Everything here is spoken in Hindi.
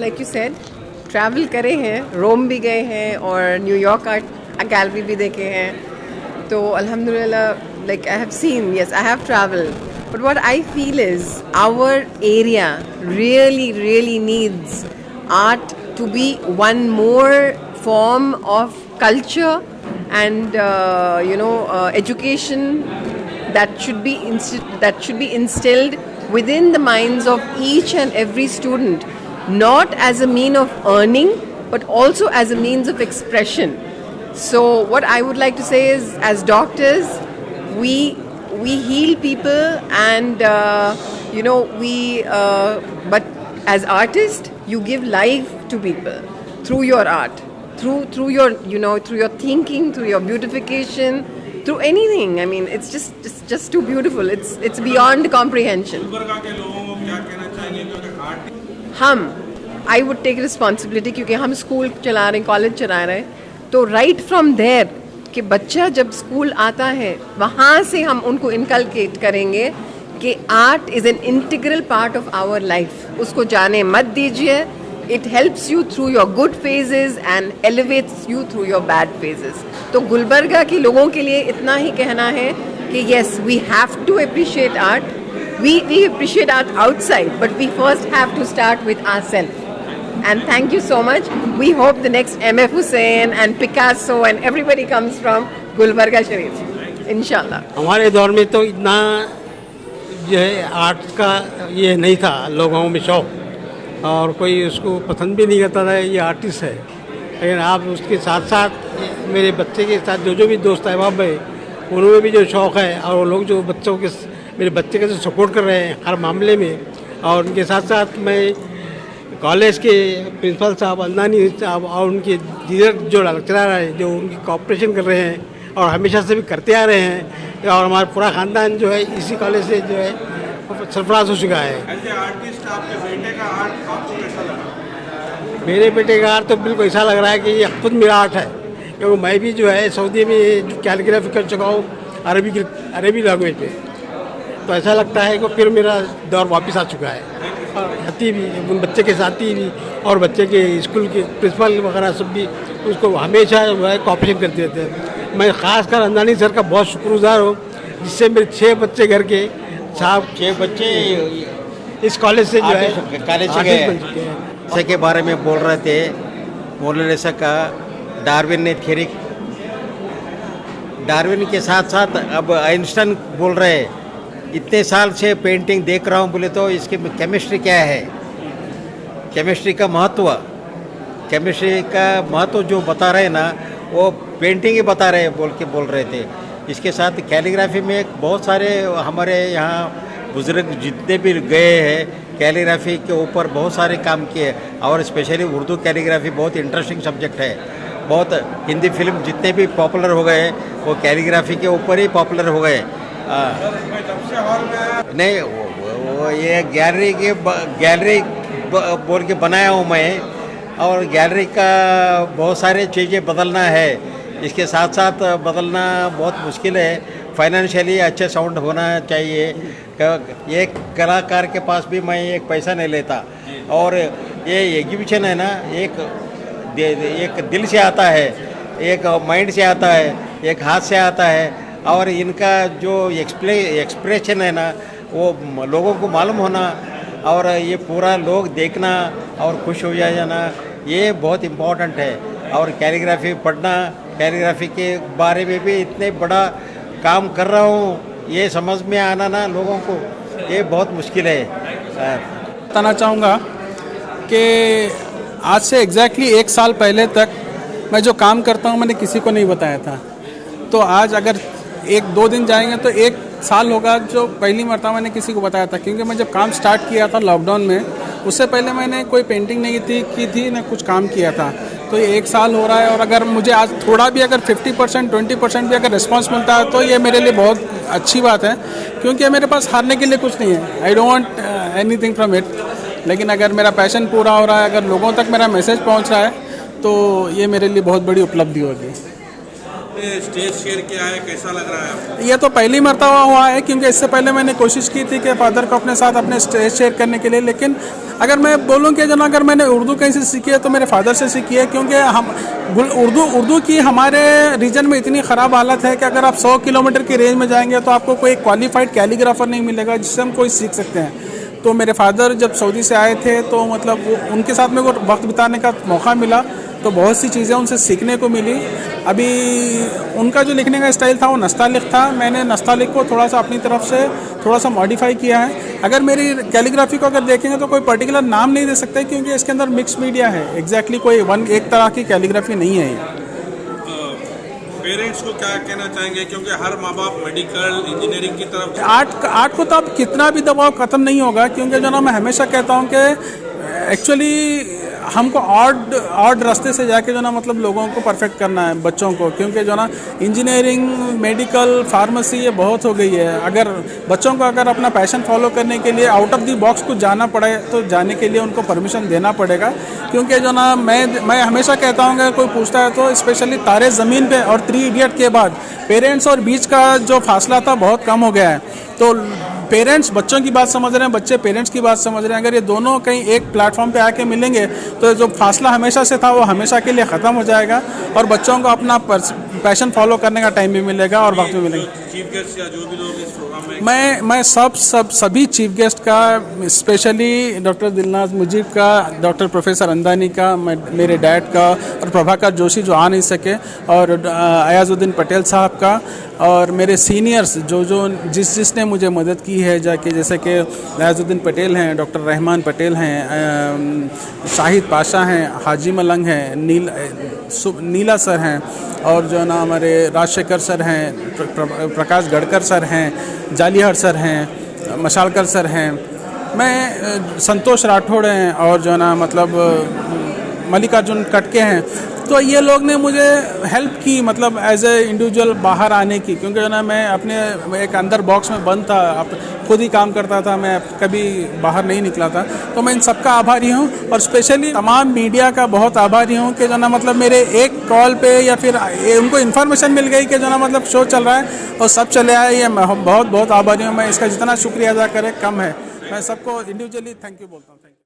like you said, travel करे हैं, रोम भी गए हैं और न्यूयॉर्क आर्ट गैलरी भी देखे हैं. तो अल्हम्दुलिल्लाह, like I have seen, yes, I have traveled. But what I feel is our area really needs art to be one more form of culture and education that should be instilled within the minds of each and every student, not as a mean of earning but also as a means of expression. So what I would like to say is, as doctors, we heal people and but as artists you give life to people through your art, through your through your thinking, through your beautification, through anything. I mean, it's just too beautiful. It's beyond comprehension. I would take responsibility क्योंकि हम स्कूल चला रहे हैं, कॉलेज चला रहे हैं. तो राइट फ्रॉम देयर कि बच्चा जब स्कूल आता है वहाँ से हम उनको इनकलकेट करेंगे कि art is an integral part of our life. उसको जाने मत दीजिए. It helps you through your good phases and elevates you through your bad phases. तो गुलबर्गा के लोगों के लिए इतना ही कहना है कि yes, we have to appreciate art. We appreciate art outside, but we first have to start with ourselves. And thank you so much. We hope the next M.F. Hussain and Picasso and everybody comes from Gulbarga Sharif. Inshallah. हमारे दौर में तो इतना जो है आर्ट का ये नहीं था लोगों में शौक, और कोई उसको पसंद भी नहीं करता था ये आर्टिस्ट है. लेकिन आप उसके साथ साथ मेरे बच्चे के साथ जो भी दोस्त अहबाब है उनमें भी जो शौक़ है, और वो लोग जो बच्चों के मेरे बच्चे का जो सपोर्ट कर रहे हैं हर मामले में. और उनके साथ साथ मैं कॉलेज के प्रिंसिपल साहब अंदानी साहब और उनके दीगर जो लेक्चरर हैं जो उनकी कोऑपरेशन कर रहे हैं और हमेशा से भी करते आ रहे हैं, और हमारा पूरा ख़ानदान जो है इसी कॉलेज से जो है सरफराज हो चुका है. आर्टिस्ट आपके बेटे का आर्ट आपको कैसा लगा? मेरे बेटे का आर्ट तो बिल्कुल ऐसा लग रहा है कि ये खुद मेरा आर्ट है, क्योंकि मैं भी जो है सऊदी में कैलीग्राफी कर चुका हूँ अरबी लैंग्वेज पे. तो ऐसा लगता है कि फिर मेरा दौर वापस आ चुका है. और हती भी उन बच्चे के साथी भी और बच्चे के स्कूल के प्रिंसिपल वगैरह सब भी उसको हमेशा जो है कोऑपरेशन करते रहते हैं. मैं ख़ासकर अंदानी सर का बहुत शुक्रगुजार हूँ, जिससे मेरे 6 बच्चे घर के साहब 6 बच्चे इस कॉलेज से जो है कॉलेज से गए के बारे में बोल रहे थे. मौलाना सर का डार्विन के साथ साथ अब आइंस्टाइन बोल रहे हैं. इतने साल से पेंटिंग देख रहा हूँ बोले तो इसके केमिस्ट्री क्या है, केमिस्ट्री का महत्व जो बता रहे हैं ना वो पेंटिंग ही बता रहे हैं बोल रहे थे. इसके साथ कैलीग्राफी में बहुत सारे हमारे यहाँ बुजुर्ग जितने भी गए हैं कैलीग्राफी के ऊपर बहुत सारे काम किए, और स्पेशली उर्दू कैलीग्राफी बहुत इंटरेस्टिंग सब्जेक्ट है. बहुत हिंदी फिल्म जितने भी पॉपुलर हो गए वो कैलीग्राफी के ऊपर ही पॉपुलर हो गए. नहीं वो ये गैलरी बोल के बनाया हूँ मैं, और गैलरी का बहुत सारे चीज़ें बदलना है. इसके साथ साथ बदलना बहुत मुश्किल है. फाइनेंशियली अच्छे साउंड होना चाहिए. एक कलाकार के पास भी मैं एक पैसा नहीं लेता. और ये एग्जीबिशन है ना, एक दिल से आता है, एक माइंड से आता है, एक हाथ से आता है, और इनका जो एक्सप्रेशन है ना वो लोगों को मालूम होना, और ये पूरा लोग देखना और खुश हो जाना, ये बहुत इम्पोर्टेंट है. और कैलीग्राफी पढ़ना, कैलीग्राफी के बारे में भी इतने बड़ा काम कर रहा हूँ, ये समझ में आना ना लोगों को ये बहुत मुश्किल है. बताना चाहूँगा कि आज से एग्जैक्टली 1 साल पहले तक मैं जो काम करता हूँ मैंने किसी को नहीं बताया था. तो आज अगर 1-2 दिन जाएंगे तो 1 साल होगा जो पहली मरतबा मैंने किसी को बताया था. क्योंकि मैं जब काम स्टार्ट किया था लॉकडाउन में, उससे पहले मैंने कोई पेंटिंग नहीं की थी ना कुछ काम किया था. तो ये 1 साल हो रहा है, और अगर मुझे आज थोड़ा भी अगर 50% 20% भी अगर रिस्पांस मिलता है तो ये मेरे लिए बहुत अच्छी बात है. क्योंकि मेरे पास हारने के लिए कुछ नहीं है. I don't want anything from it. लेकिन अगर मेरा पैशन पूरा हो रहा है, अगर लोगों तक मेरा मैसेज पहुंच रहा है, तो ये मेरे लिए बहुत बड़ी उपलब्धि होगी. आपने स्टेज शेयर किया है, कैसा लग रहा है आपको? ये तो पहली मर्तबा हुआ है, क्योंकि इससे पहले मैंने कोशिश की थी कि फादर को अपने साथ अपने स्टेज शेयर करने के लिए, लेकिन अगर मैं बोलूं कि जो ना अगर मैंने उर्दू कहीं से सीखी है तो मेरे फादर से सीखी है, क्योंकि हम उर्दू की हमारे रीजन में इतनी ख़राब हालत है कि अगर आप 100 किलोमीटर की रेंज में जाएंगे तो आपको कोई क्वालिफाइड कैलीग्राफर नहीं मिलेगा जिससे हम कोई सीख सकते हैं। तो मेरे फादर जब सऊदी से आए थे तो मतलब उनके साथ मेरे को वक्त बिताने का मौका मिला, तो बहुत सी चीज़ें उनसे सीखने को मिली। अभी उनका जो लिखने का स्टाइल था वो नस्तालिक था, मैंने नस्तालिक को थोड़ा सा अपनी तरफ से थोड़ा सा मॉडिफाई किया है। अगर मेरी कैलीग्राफी को अगर देखेंगे तो कोई पर्टिकुलर नाम नहीं दे सकते, क्योंकि इसके अंदर मिक्स मीडिया है, एग्जैक्टली कोई एक तरह की कैलीग्राफी नहीं है ये। पेरेंट्स को क्या कहना चाहेंगे, क्योंकि हर माँ बाप मेडिकल इंजीनियरिंग की तरफ आर्ट को तो अब कितना भी दबाव ख़त्म नहीं होगा, क्योंकि जो ना मैं हमेशा कहता हूँ कि एक्चुअली हमको ऑड रास्ते से जाके जो ना मतलब लोगों को परफेक्ट करना है, बच्चों को, क्योंकि जो ना इंजीनियरिंग, मेडिकल, फार्मेसी ये बहुत हो गई है। अगर बच्चों को अगर अपना पैशन फॉलो करने के लिए आउट ऑफ द बॉक्स कुछ जाना पड़े तो जाने के लिए उनको परमिशन देना पड़ेगा, क्योंकि जो ना मैं हमेशा कहता हूँ कि कोई पूछता है तो स्पेशली तारे ज़मीन पे और 3 इडियट के बाद पेरेंट्स और बीच का जो फासला था बहुत कम हो गया है। तो पेरेंट्स बच्चों की बात समझ रहे हैं, बच्चे पेरेंट्स की बात समझ रहे हैं। अगर ये दोनों कहीं एक प्लेटफॉर्म पे आके मिलेंगे तो जो फासला हमेशा से था वो हमेशा के लिए ख़त्म हो जाएगा और बच्चों को अपना पैशन फॉलो करने का टाइम भी मिलेगा और वक्त भी मिलेगा। चीफ गेस्ट या जो भी लोग इस प्रोग्राम में मैं सभी चीफ गेस्ट का, स्पेशली डॉक्टर दिलनाज मुजीब का, डॉक्टर प्रोफेसर अंदानी का, मेरे डैड का और प्रभाकर जोशी जो आ नहीं सके, और अयाजुद्दीन पटेल साहब का, और मेरे सीनियर्स जो जिसने मुझे मदद की है जाके, जैसे कि अयाजुद्दीन पटेल हैं, डॉक्टर रहमान पटेल हैं, शाहिद पाशा हैं, हाजी मलंग हैं, नीला सर हैं, और जो ना हमारे राजशेखर सर हैं, प्रकाश गढ़कर सर हैं, जालिहर सर हैं, मशालकर सर हैं, मैं संतोष राठौड़ हैं, और जो ना मतलब मल्लिकार्जुन कटके हैं। तो ये लोग ने मुझे हेल्प की, मतलब एज ए इंडिविजुअल बाहर आने की, क्योंकि जो ना मैं अपने एक अंदर बॉक्स में बंद था, खुद ही काम करता था, मैं कभी बाहर नहीं निकला था। तो मैं इन सबका आभारी हूँ, और स्पेशली तमाम मीडिया का बहुत आभारी हूँ कि जो ना मतलब मेरे एक कॉल पे या फिर उनको इन्फॉर्मेशन मिल गई कि जो ना मतलब शो चल रहा है और सब चले आए, ये मैं बहुत बहुत आभारी हूँ। मैं इसका जितना शुक्रिया अदा करे कम है। मैं सबको इंडिविजुअली थैंक यू बोलता हूँ।